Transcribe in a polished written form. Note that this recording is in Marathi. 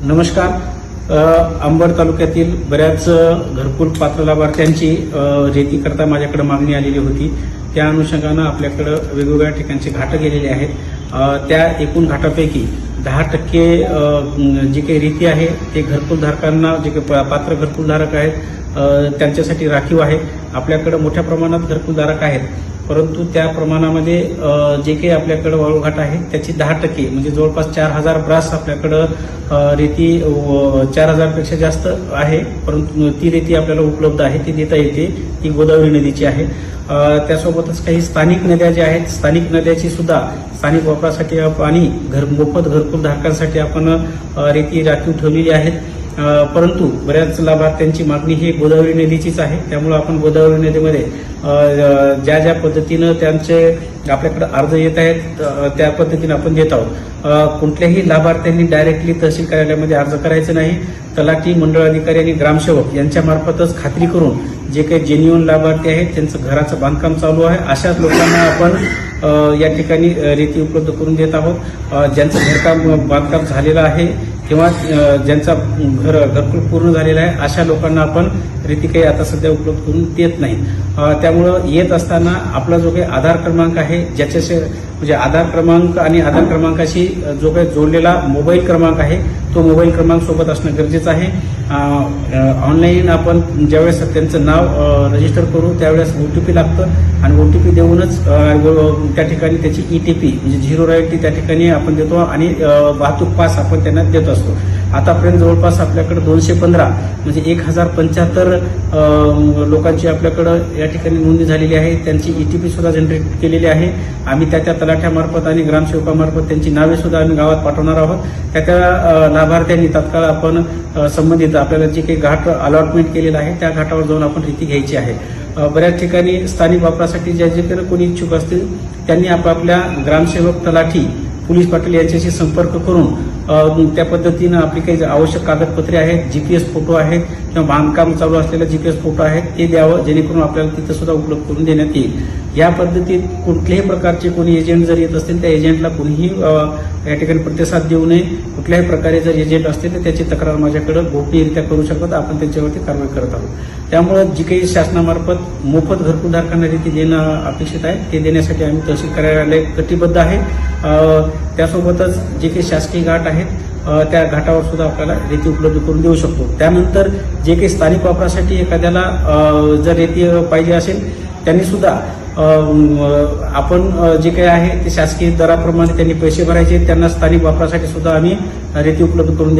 नमस्कार. अंबड तालुक्यातील बऱ्याच घरकुल पात्र लाभार्थ्यांची रेतीकरता माझ्याकडे मागणी आलेली होती. त्या अनुषंगानं आपल्याकडे वेगवेगळ्या ठिकाणचे घाटं गेलेले आहेत. त्या एकूण घाटापैकी 10% जी काही रेती आहे ते घरकुलधारकांना, जे काही पात्र घरकुलधारक आहेत त्यांच्यासाठी राखीव आहे. आपल्याकडे मोठ्या प्रमाणात घरकुलधारक आहेत, परंतु त्या प्रमाणामध्ये जे काही आपल्याकडे वाळूघाट आहे त्याची 10% म्हणजे जवळपास 4000 ब्रास आपल्याकडं रेती 4000पेक्षा जास्त आहे, परंतु ती रेती आपल्याला उपलब्ध आहे, ती देता येते. ती गोदावरी नदीची आहे. त्यासोबतच काही स्थानिक नद्या ज्या आहेत, स्थानिक नद्याची सुद्धा स्थानिक वापरासाठी आणि मोफत घरकुलधारकांसाठी आपण रेती राखीव ठेवलेली आहेत. परंतु बऱ्याच लाभार्थ्यांची मागणी ही गोदावरी नदीचीच आहे. त्यामुळे आपण गोदावरी नदीमध्ये ज्या ज्या पद्धतीनं त्यांचे आपल्याकडे अर्ज येत आहेत त्या पद्धतीने आपण देत आहोत. कुठल्याही लाभार्थ्यांनी डायरेक्टली तहसील कार्यालयामध्ये अर्ज करायचा नाही. तलाठी, मंडळ अधिकारी आणि ग्रामसेवक यांच्या मार्फतच खात्री करून जे काही जेन्युइन लाभार्थी आहेत, त्यांचं घराचं बांधकाम चालू आहे, अशाच लोकांना आपण या ठिकाणी रेती उपलब्ध करून देत आहोत. ज्यांचं बांधकाम झालेलं आहे किंवा ज्यांचा घरकुल पूर्ण झालेला आहे अशा लोकांना आपण रेती काही आता सध्या उपलब्ध करून देत नाही. त्यामुळं येत असताना आपला जो काही आधार क्रमांक आहे, ज्याच्याशी म्हणजे आधार क्रमांक आणि आधार क्रमांकाशी जो काही जोडलेला मोबाईल क्रमांक आहे तो मोबाईल क्रमांक सोबत असणं गरजेचं आहे. ऑनलाईन आपण ज्यावेळेस त्यांचं नाव रजिस्टर करू त्यावेळेस OTP लागतं आणि OTP देऊनच त्या ठिकाणी त्याची ETP म्हणजे झिरो रॉयल्टी त्या ठिकाणी आपण देतो आणि वाहतूक पास आपण त्यांना देत असतो. आतापर्यंत जवळपास आपल्याकडे 215 म्हणजे 1075 लोकांची आपल्याकडं या ठिकाणी नोंदणी झालेली आहे. त्यांची ETP सुद्धा जनरेट केलेली आहे. आम्ही त्या तलाठ्यामार्फत आणि ग्रामसेवकामार्फत त्यांची नावे सुद्धा आम्ही गावात पाठवणार आहोत. त्या लाभार्थ्यांनी तात्काळ आपण संबंधित आपल्याला जे काही घाट अलॉटमेंट केलेलं आहे त्या घाटावर जाऊन आपण रेती घ्यायची आहे. बऱ्याच ठिकाणी स्थानिक वापरासाठी जे कोणी इच्छुक असतील त्यांनी आपापल्या ग्रामसेवक, तलाठी, पोलीस पाटील यांच्याशी संपर्क करून त्या पद्धतीनं आपली काही आवश्यक कागदपत्रे आहेत, GPS फोटो आहेत किंवा बांधकाम चालू असलेला GPS फोटो आहेत ते द्यावं, जेणेकरून आपल्याला तिथं सुद्धा उपलब्ध करून देण्यात येईल. या पद्धतीत कुठल्याही प्रकारचे कोणी एजंट जर येत असतील त्या एजंटला कोणीही या ठिकाणी प्रतिसाद देऊ नये. कुठल्याही प्रकारे जर एजंट असतील तर त्याची तक्रार माझ्याकडे गोपनीयरित्या करू शकतात. आपण त्यांच्यावरती कारवाई करत आहोत. त्यामुळे जी काही शासनामार्फत मोफत घरकुलधारकांना रेती देणं अपेक्षित आहे ते देण्यासाठी आम्ही तहसील कार्यालय कटिबद्ध आहे. त्यासोबतच जे काही शासकीय घाट आहेत त्या घाटावर सुद्धा आपल्याला रेती उपलब्ध करून देऊ शकतो. त्यानंतर जे काही स्थानिक वापरासाठी एखाद्याला जर रेती पाहिजे असेल त्यांनी सुद्धा आपण जे काही आहे ते शासकीय दराप्रमाणे त्यांनी पैसे भरायचे. त्यांना स्थानिक वापरासाठी सुद्धा आम्ही रेती उपलब्ध करून